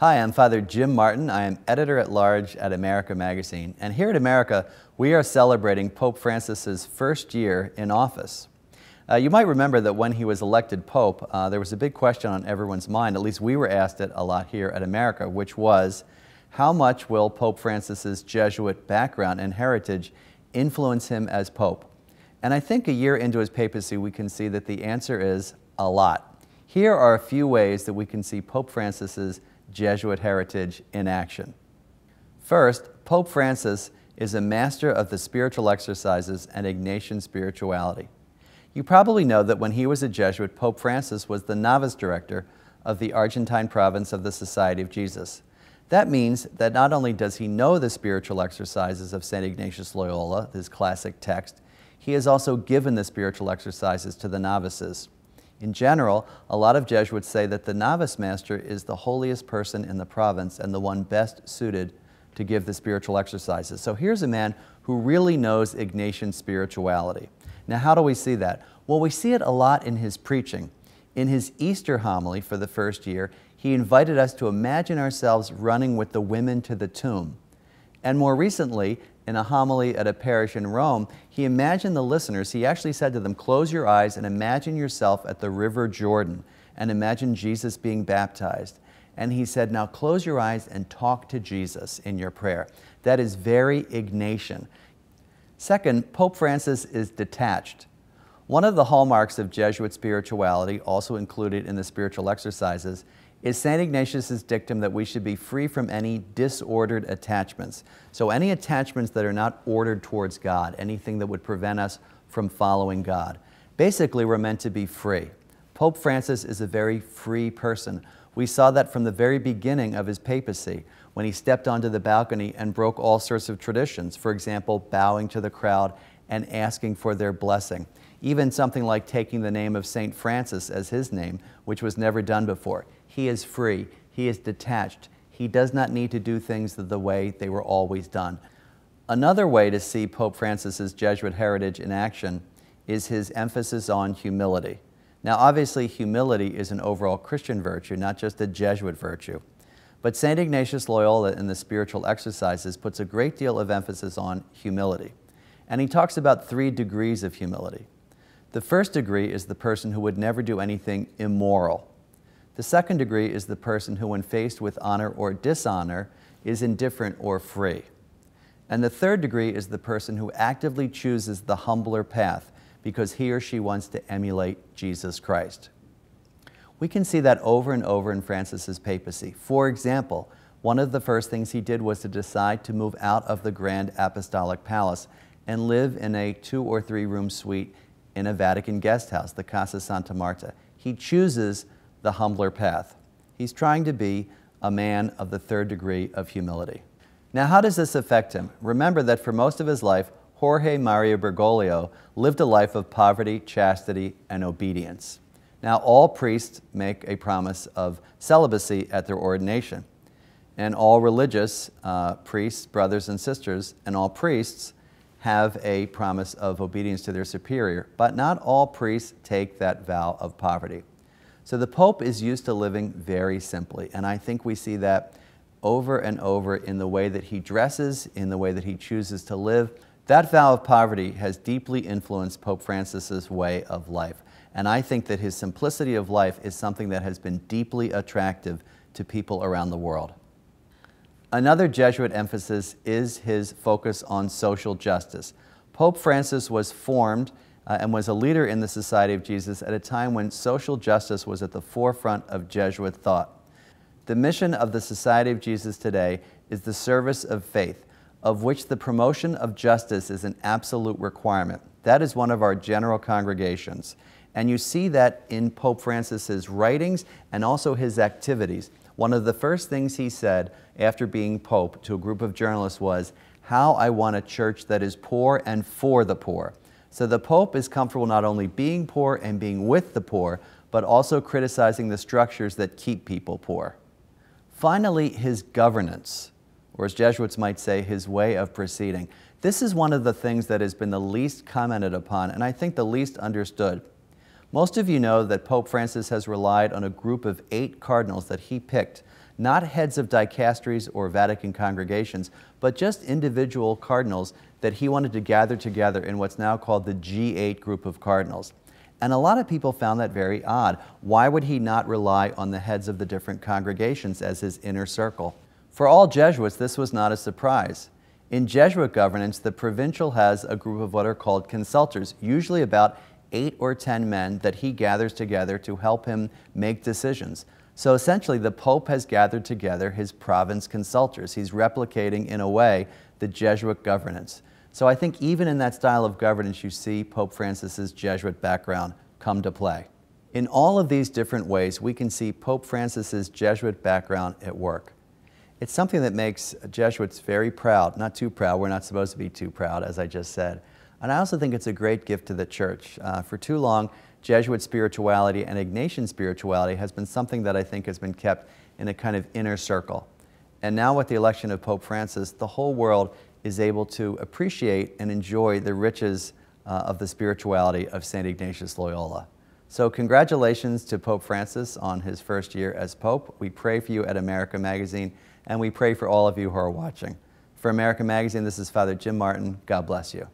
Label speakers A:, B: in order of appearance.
A: Hi, I'm Father Jim Martin. I am editor-at-large at America Magazine. And here at America, we are celebrating Pope Francis's first year in office. You might remember that when he was elected Pope, there was a big question on everyone's mind, at least we were asked it a lot here at America, which was, how much will Pope Francis's Jesuit background and heritage influence him as Pope? And I think a year into his papacy, we can see that the answer is a lot. Here are a few ways that we can see Pope Francis's Jesuit heritage in action. First, Pope Francis is a master of the spiritual exercises and Ignatian spirituality. You probably know that when he was a Jesuit, Pope Francis was the novice director of the Argentine province of the Society of Jesus. That means that not only does he know the spiritual exercises of St. Ignatius Loyola, his classic text, he has also given the spiritual exercises to the novices. In general, a lot of Jesuits say that the novice master is the holiest person in the province and the one best suited to give the spiritual exercises. So here's a man who really knows Ignatian spirituality. Now, how do we see that? Well, we see it a lot in his preaching. In his Easter homily for the first year, he invited us to imagine ourselves running with the women to the tomb. And more recently, in a homily at a parish in Rome, he imagined the listeners, he actually said to them, close your eyes and imagine yourself at the River Jordan and imagine Jesus being baptized. And he said, now close your eyes and talk to Jesus in your prayer. That is very Ignatian. Second, Pope Francis is detached. One of the hallmarks of Jesuit spirituality, also included in the spiritual exercises, is St. Ignatius's dictum that we should be free from any disordered attachments. So any attachments that are not ordered towards God, anything that would prevent us from following God. Basically, we're meant to be free. Pope Francis is a very free person. We saw that from the very beginning of his papacy, when he stepped onto the balcony and broke all sorts of traditions. For example, bowing to the crowd and asking for their blessing. Even something like taking the name of St. Francis as his name, which was never done before. He is free. He is detached. He does not need to do things the way they were always done. Another way to see Pope Francis's Jesuit heritage in action is his emphasis on humility. Now, obviously, humility is an overall Christian virtue, not just a Jesuit virtue. But St. Ignatius Loyola in the spiritual exercises puts a great deal of emphasis on humility. And he talks about 3 degrees of humility. The first degree is the person who would never do anything immoral. The second degree is the person who, when faced with honor or dishonor, is indifferent or free. And the third degree is the person who actively chooses the humbler path because he or she wants to emulate Jesus Christ. We can see that over and over in Francis's papacy. For example, one of the first things he did was to decide to move out of the Grand Apostolic Palace and live in a 2- or 3-room suite in a Vatican guest house, the Casa Santa Marta. He chooses the humbler path. He's trying to be a man of the 3rd degree of humility. Now, how does this affect him? Remember that for most of his life, Jorge Maria Bergoglio lived a life of poverty, chastity, and obedience. Now, all priests make a promise of celibacy at their ordination. And all religious priests, brothers and sisters, and all priests have a promise of obedience to their superior. But not all priests take that vow of poverty. So the Pope is used to living very simply, and I think we see that over and over in the way that he dresses, in the way that he chooses to live. That vow of poverty has deeply influenced Pope Francis's way of life, and I think that his simplicity of life is something that has been deeply attractive to people around the world. Another Jesuit emphasis is his focus on social justice. Pope Francis was formed and was a leader in the Society of Jesus at a time when social justice was at the forefront of Jesuit thought. The mission of the Society of Jesus today is the service of faith, of which the promotion of justice is an absolute requirement. That is one of our general congregations. And you see that in Pope Francis's writings and also his activities. One of the first things he said after being Pope to a group of journalists was, "How I want a church that is poor and for the poor." So the Pope is comfortable not only being poor and being with the poor, but also criticizing the structures that keep people poor. Finally, his governance, or as Jesuits might say, his way of proceeding. This is one of the things that has been the least commented upon, and I think the least understood. Most of you know that Pope Francis has relied on a group of 8 cardinals that he picked, not heads of dicasteries or Vatican congregations, but just individual cardinals that he wanted to gather together in what's now called the G8 group of cardinals. And a lot of people found that very odd. Why would he not rely on the heads of the different congregations as his inner circle? For all Jesuits, this was not a surprise. In Jesuit governance, the provincial has a group of what are called consultors, usually about 8 or 10 men that he gathers together to help him make decisions. So essentially, the Pope has gathered together his province consultors. He's replicating, in a way, the Jesuit governance. So I think even in that style of governance, you see Pope Francis's Jesuit background come to play. In all of these different ways, we can see Pope Francis's Jesuit background at work. It's something that makes Jesuits very proud, not too proud. We're not supposed to be too proud, as I just said. And I also think it's a great gift to the Church. For too long, Jesuit spirituality and Ignatian spirituality has been something that I think has been kept in a kind of inner circle. And now with the election of Pope Francis, the whole world is able to appreciate and enjoy the riches of the spirituality of St. Ignatius Loyola. So congratulations to Pope Francis on his first year as Pope. We pray for you at America Magazine, and we pray for all of you who are watching. For America Magazine, this is Father Jim Martin. God bless you.